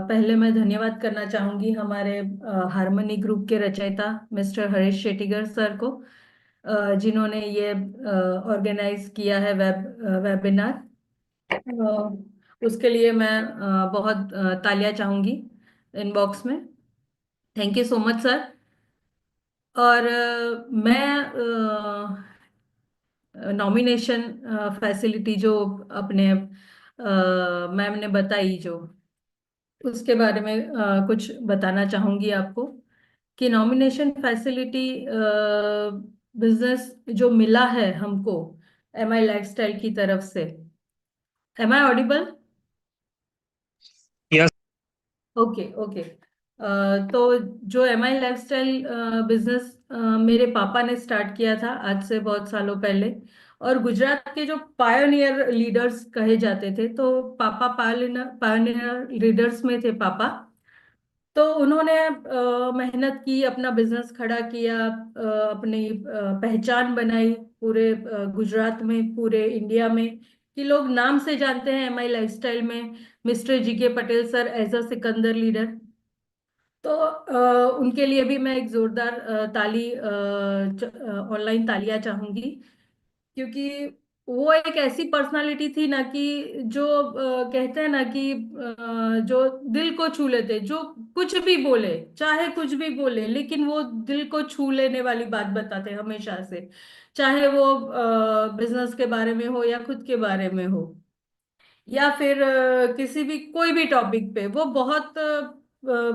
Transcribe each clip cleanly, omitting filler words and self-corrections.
पहले मैं धन्यवाद करना चाहूंगी हमारे हारमोनी ग्रुप के रचयिता मिस्टर हरीश शेटिगर सर को, जिन्होंने ये ऑर्गेनाइज किया है वेबिनार। उसके लिए मैं बहुत तालियां चाहूंगी इनबॉक्स में। Thank you so much sir. और मैं नॉमिनेशन फैसिलिटी जो अपने मैम ने बताई, जो उसके बारे में कुछ बताना चाहूंगी आपको कि नॉमिनेशन फैसिलिटी बिजनेस जो मिला है हमको एम आई लाइफस्टाइल की तरफ से। Am I audible? Yes. Okay okay. तो जो एम आई लाइफस्टाइल बिजनेस मेरे पापा ने स्टार्ट किया था आज से बहुत सालों पहले, और गुजरात के जो पायोनियर लीडर्स कहे जाते थे, तो पापा पायोनियर पायोनियर लीडर्स में थे पापा। तो उन्होंने मेहनत की, अपना बिजनेस खड़ा किया, अपनी पहचान बनाई पूरे गुजरात में, पूरे इंडिया में, कि लोग नाम से जानते हैं एम आई लाइफस्टाइल में mister G K Patel sir as a सिकंदर लीडर। तो उनके लिए भी मैं एक जोरदार ताली, ऑनलाइन तालियां चाहूंगी, क्योंकि वो एक ऐसी पर्सनालिटी थी ना कि जो कहते हैं ना कि जो दिल को छू लेते, जो कुछ भी बोले, चाहे कुछ भी बोले, लेकिन वो दिल को छू लेने वाली बात बताते हमेशा से, चाहे वो बिजनेस के बारे में हो या खुद के बारे में हो, या फिर किसी भी कोई भी टॉपिक पे वो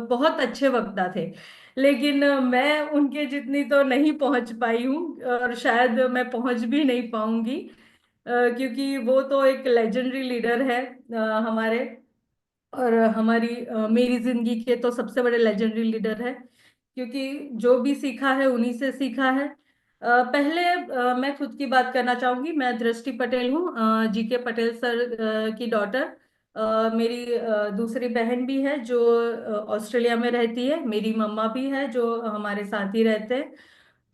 बहुत अच्छे वक्ता थे। लेकिन मैं उनके जितनी तो नहीं पहुंच पाई हूँ, और शायद मैं पहुंच भी नहीं पाऊंगी, क्योंकि वो तो एक लेजेंडरी लीडर है हमारे, और हमारी मेरी जिंदगी के तो सबसे बड़े लेजेंडरी लीडर है, क्योंकि जो भी सीखा है उन्हीं से सीखा है। पहले मैं खुद की बात करना चाहूंगी। मैं दृष्टि पटेल हूँ, जी के पटेल सर की डॉटर। मेरी दूसरी बहन भी है जो ऑस्ट्रेलिया में रहती है, मेरी मम्मा भी है जो हमारे साथ ही रहते हैं।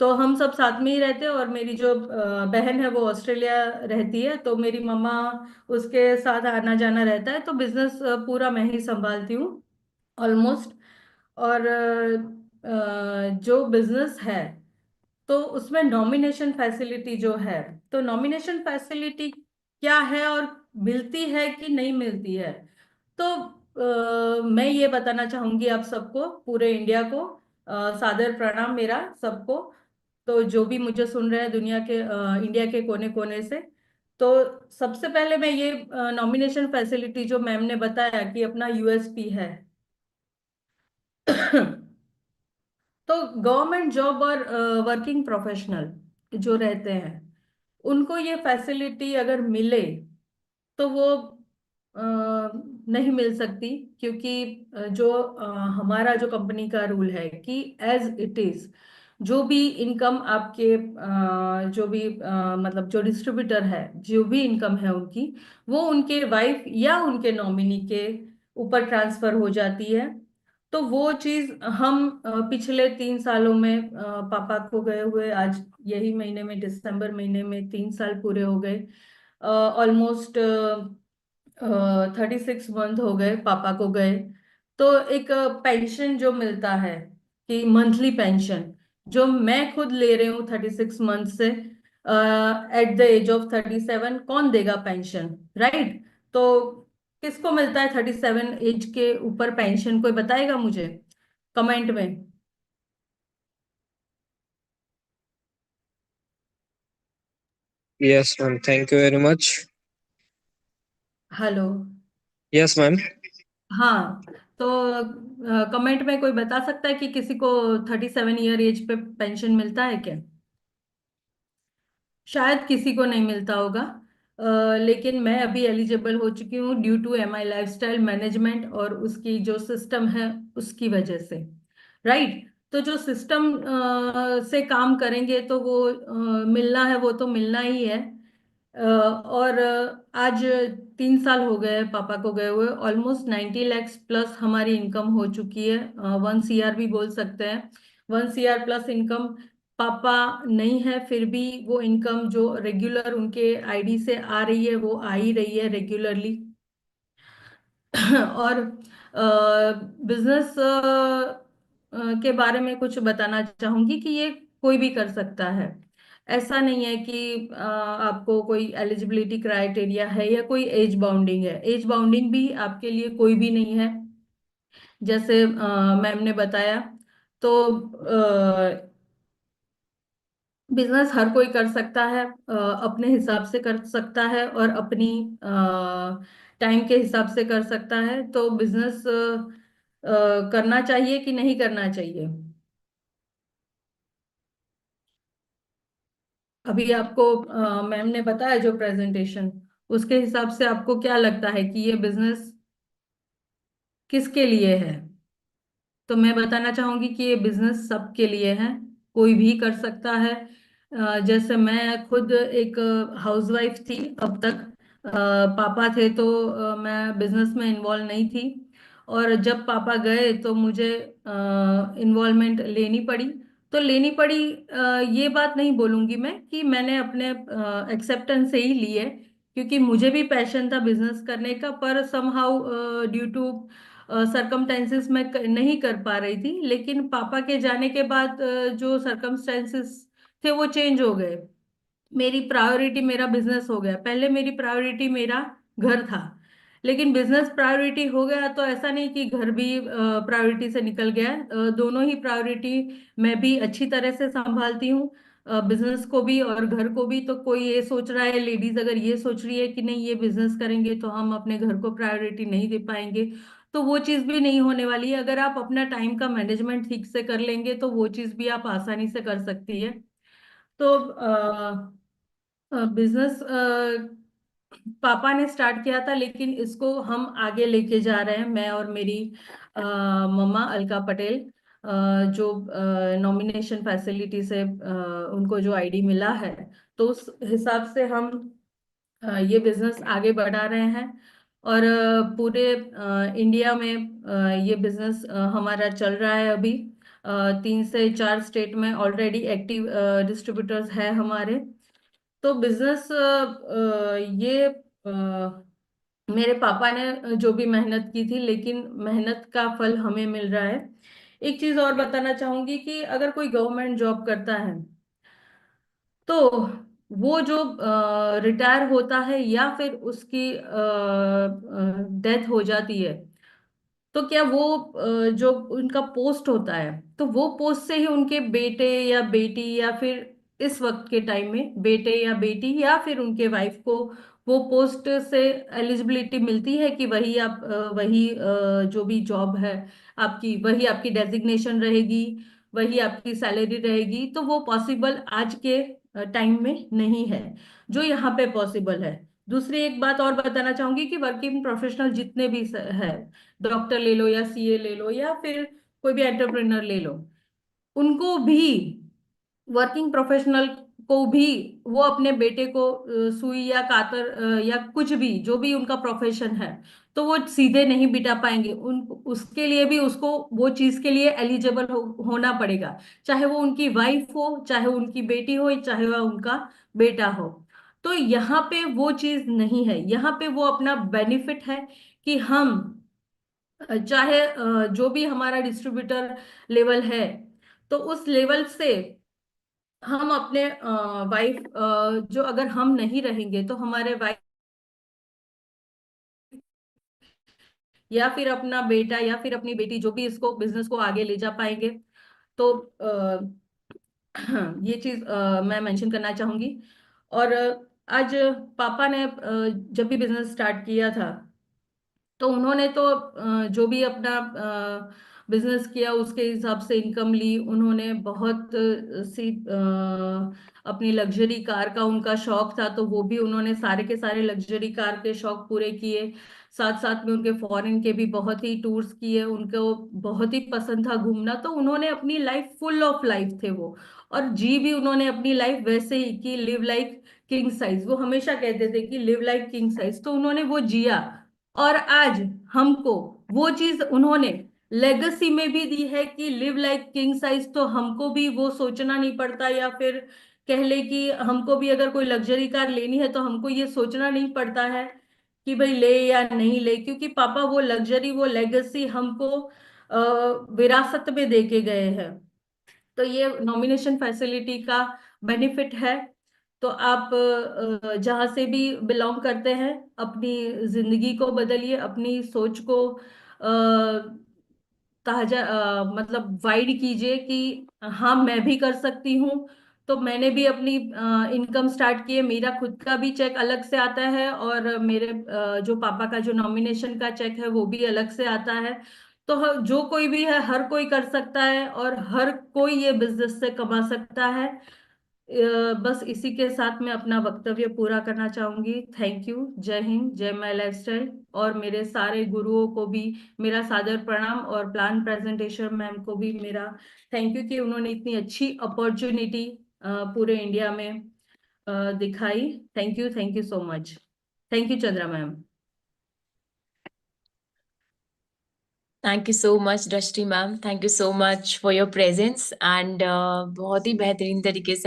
तो हम सब साथ में ही रहते हैं, और मेरी जो बहन है वो ऑस्ट्रेलिया रहती है, तो मेरी मम्मा उसके साथ आना जाना रहता है, तो बिजनेस पूरा मैं ही संभालती हूँ ऑलमोस्ट। और जो बिजनेस है, तो उसमें नॉमिनेशन फैसिलिटी जो है, तो नॉमिनेशन फैसिलिटी क्या है और मिलती है कि नहीं मिलती है, तो मैं ये बताना चाहूंगी आप सबको, पूरे इंडिया को सादर प्रणाम मेरा सबको। तो जो भी मुझे सुन रहे हैं दुनिया के इंडिया के कोने कोने से, तो सबसे पहले मैं ये नॉमिनेशन फैसिलिटी जो मैम ने बताया कि अपना यूएसपी है। तो गवर्नमेंट जॉब और वर्किंग प्रोफेशनल जो रहते हैं, उनको ये फैसिलिटी अगर मिले तो वो अ, नहीं मिल सकती, क्योंकि जो हमारा जो कंपनी का रूल है कि एज इट इज, जो भी इनकम आपके जो भी मतलब जो डिस्ट्रीब्यूटर है, जो भी इनकम है उनकी, वो उनके वाइफ या उनके नॉमिनी के ऊपर ट्रांसफर हो जाती है। तो वो चीज हम पिछले 3 सालों में पापा को गए हुए आज यही महीने में, दिसंबर महीने में 3 साल पूरे हो गए। ऑलमोस्ट 36 मंथ हो गए पापा को गए। तो एक पेंशन जो मिलता है, कि मंथली पेंशन जो मैं खुद ले रही हूँ 36 मंथ से, एट द एज ऑफ 37 कौन देगा पेंशन, राइट? तो किसको मिलता है 37 एज के ऊपर पेंशन, कोई बताएगा मुझे कमेंट में? Yes ma'am, thank you very much. Hello? Yes ma'am. हाँ। तो कमेंट में कोई बता सकता है कि किसी को 37 ईयर एज पे पेंशन मिलता है क्या? शायद किसी को नहीं मिलता होगा। लेकिन मैं अभी एलिजिबल हो चुकी हूँ due to M I lifestyle management और उसकी जो सिस्टम है उसकी वजह से, राइट? तो जो सिस्टम से काम करेंगे तो वो मिलना है, वो तो मिलना ही है। और आज 3 साल हो गए पापा को गए हुए, ऑलमोस्ट 90 लैक्स प्लस हमारी इनकम हो चुकी है, 1 CR भी बोल सकते हैं। 1 CR प्लस इनकम पापा नहीं है, फिर भी वो इनकम जो रेगुलर उनके आईडी से आ रही है वो आ ही रही है रेगुलरली। और बिजनेस के बारे में कुछ बताना चाहूंगी कि ये कोई भी कर सकता है। ऐसा नहीं है कि आपको कोई एलिजिबिलिटी क्राइटेरिया है या कोई एज बाउंडिंग है। एज बाउंडिंग भी आपके लिए कोई भी नहीं है। जैसे मैम ने बताया, तो बिजनेस हर कोई कर सकता है, अपने हिसाब से कर सकता है और अपनी टाइम के हिसाब से कर सकता है। तो बिजनेस करना चाहिए कि नहीं करना चाहिए? अभी आपको मैम ने बताया जो प्रेजेंटेशन, उसके हिसाब से आपको क्या लगता है कि ये बिजनेस किसके लिए है? तो मैं बताना चाहूंगी कि ये बिजनेस सबके लिए है, कोई भी कर सकता है। जैसे मैं खुद एक हाउसवाइफ थी अब तक। पापा थे तो मैं बिजनेस में इन्वॉल्व नहीं थी, और जब पापा गए तो मुझे इन्वॉल्वमेंट लेनी पड़ी। तो लेनी पड़ी, ये बात नहीं बोलूंगी मैं कि मैंने अपने एक्सेप्टेंस से ही ली है, क्योंकि मुझे भी पैशन था बिजनेस करने का, पर समहाउ ड्यू टू सरकमस्टेंसेस में नहीं कर पा रही थी। लेकिन पापा के जाने के बाद जो सरकमस्टेंसेस थे वो चेंज हो गए। मेरी प्रायोरिटी मेरा बिजनेस हो गया। पहले मेरी प्रायोरिटी मेरा घर था, लेकिन बिजनेस प्रायोरिटी हो गया तो ऐसा नहीं कि घर भी प्रायोरिटी से निकल गया है। दोनों ही प्रायोरिटी मैं भी अच्छी तरह से संभालती हूँ, बिजनेस को भी और घर को भी। तो कोई ये सोच रहा है, लेडीज अगर ये सोच रही है कि नहीं ये बिजनेस करेंगे तो हम अपने घर को प्रायोरिटी नहीं दे पाएंगे, तो वो चीज भी नहीं होने वाली है। अगर आप अपना टाइम का मैनेजमेंट ठीक से कर लेंगे तो वो चीज भी आप आसानी से कर सकती है। तो बिजनेस पापा ने स्टार्ट किया था, लेकिन इसको हम आगे लेके जा रहे हैं, मैं और मेरी मम्मा अलका पटेल। जो नॉमिनेशन फैसिलिटी से उनको जो आईडी मिला है, तो उस हिसाब से हम ये बिजनेस आगे बढ़ा रहे हैं। और पूरे इंडिया में ये बिजनेस हमारा चल रहा है अभी। 3 से 4 स्टेट में ऑलरेडी एक्टिव डिस्ट्रीब्यूटर्स है हमारे। तो बिजनेस ये मेरे पापा ने जो भी मेहनत की थी, लेकिन मेहनत का फल हमें मिल रहा है। एक चीज और बताना चाहूंगी कि अगर कोई गवर्नमेंट जॉब करता है, तो वो जो रिटायर होता है या फिर उसकी डेथ हो जाती है, तो क्या वो जो उनका पोस्ट होता है, तो वो पोस्ट से ही उनके बेटे या बेटी, या फिर इस वक्त के टाइम में बेटे या बेटी या फिर उनके वाइफ को वो पोस्ट से एलिजिबिलिटी मिलती है कि वही आप वही जो भी जॉब है आपकी, वही आपकी डेजिग्नेशन रहेगी, वही आपकी सैलरी रहेगी। तो वो पॉसिबल आज के टाइम में नहीं है, जो यहाँ पे पॉसिबल है। दूसरी एक बात और बताना चाहूंगी कि वर्किंग प्रोफेशनल जितने भी है, डॉक्टर ले लो या सीए ले लो या फिर कोई भी एंटरप्रेन्योर ले लो, उनको भी, वर्किंग प्रोफेशनल को भी, वो अपने बेटे को सुई या कातर या कुछ भी जो भी उनका प्रोफेशन है, तो वो सीधे नहीं बिठा पाएंगे। उन उसके लिए भी उसको वो चीज के लिए एलिजिबल होना पड़ेगा, चाहे वो उनकी वाइफ हो, चाहे उनकी बेटी हो, चाहे वह उनका बेटा हो। तो यहाँ पे वो चीज नहीं है। यहाँ पे वो अपना बेनिफिट है कि हम चाहे जो भी हमारा डिस्ट्रीब्यूटर लेवल है, तो उस लेवल से हम अपने वाइफ, जो अगर हम नहीं रहेंगे तो हमारे वाइफ या फिर अपना बेटा या फिर अपनी बेटी जो भी इसको बिजनेस को आगे ले जा पाएंगे। तो ये चीज मैं मेंशन करना चाहूंगी। और आज पापा ने जब भी बिजनेस स्टार्ट किया था, तो उन्होंने तो जो भी अपना बिजनेस किया उसके हिसाब से इनकम ली। उन्होंने बहुत सी अपनी लग्जरी कार का उनका शौक था, तो वो भी उन्होंने सारे के सारे लग्जरी कार के शौक पूरे किए। साथ साथ में उनके फॉरेन के भी बहुत ही टूर्स किए, उनको बहुत ही पसंद था घूमना। तो उन्होंने अपनी लाइफ फुल ऑफ लाइफ थे वो, और जी भी उन्होंने अपनी लाइफ वैसे ही कि लिव लाइक किंग साइज। वो हमेशा कहते थे कि लिव लाइक किंग साइज, तो उन्होंने वो जिया। और आज हमको वो चीज उन्होंने लेगेसी में भी दी है कि लिव लाइक किंग साइज। तो हमको भी वो सोचना नहीं पड़ता, या फिर कह ले कि हमको भी अगर कोई लग्जरी कार लेनी है तो हमको ये सोचना नहीं पड़ता है कि भाई ले या नहीं ले, क्योंकि पापा वो लग्जरी, वो लेगेसी हमको विरासत में दे के गए हैं। तो ये नॉमिनेशन फैसिलिटी का बेनिफिट है। तो आप जहां से भी बिलोंग करते हैं, अपनी जिंदगी को बदलिए, अपनी सोच को ताजा मतलब वाइड कीजिए कि हाँ मैं भी कर सकती हूँ। तो मैंने भी अपनी इनकम स्टार्ट की है, मेरा खुद का भी चेक अलग से आता है, और मेरे जो पापा का जो नॉमिनेशन का चेक है वो भी अलग से आता है। तो जो कोई भी है, हर कोई कर सकता है, और हर कोई ये बिजनेस से कमा सकता है। बस इसी के साथ मैं अपना वक्तव्य पूरा करना चाहूंगी। Thank you. जय हिंद, जय माय लाइफस्टाइल। और मेरे सारे गुरुओं को भी मेरा सादर प्रणाम, और प्लान प्रेजेंटेशन मैम को भी मेरा थैंक यू कि उन्होंने इतनी अच्छी अपॉर्चुनिटी पूरे इंडिया में दिखाई। Thank you so much. Thank you Chandra ma'am. Thank you so much Drishti ma'am, thank you so much for your presence and बहुत ही बेहतरीन तरीके से